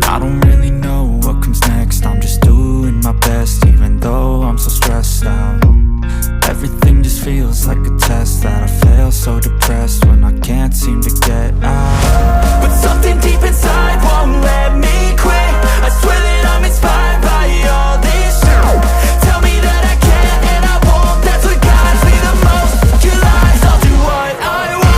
I don't really know what comes next. I'm just doing my best, even though I'm so stressed out. Everything just feels like a test that I fail, so depressed when I can't seem to get out. But something deep inside won't let me quit. I swear that I'm inspired by all this shit. Tell me that I can and I won't. That's what guides me the most. Your lies, I'll do what I want.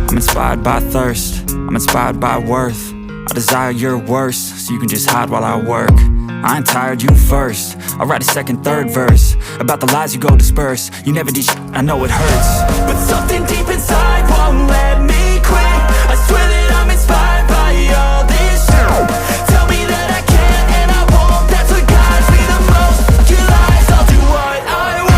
I'm inspired by thirst, I'm inspired by worth. I desire your worst, so you can just hide while I work. I ain't tired, you first. I'll write a second, third verse about the lies you go disperse. You never did shit, I know it hurts. But something deep inside won't let me quit. I swear that I'm inspired by all this shit. Tell me that I can and I won't. That's what guides me the most. Your lies, I'll do what I want.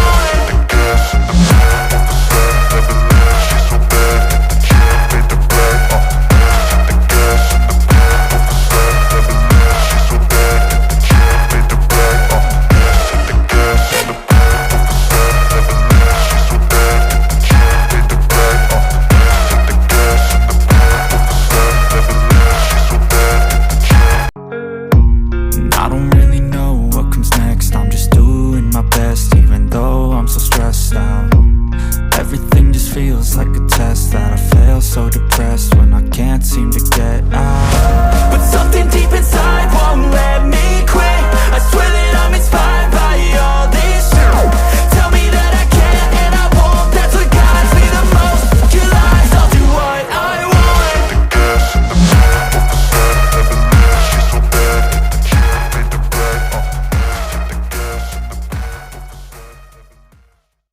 I don't really know what comes next. I'm just doing my best, even though I'm so stressed out. Everything just feels like a test that I fail, so depressed when I can't seem to get out.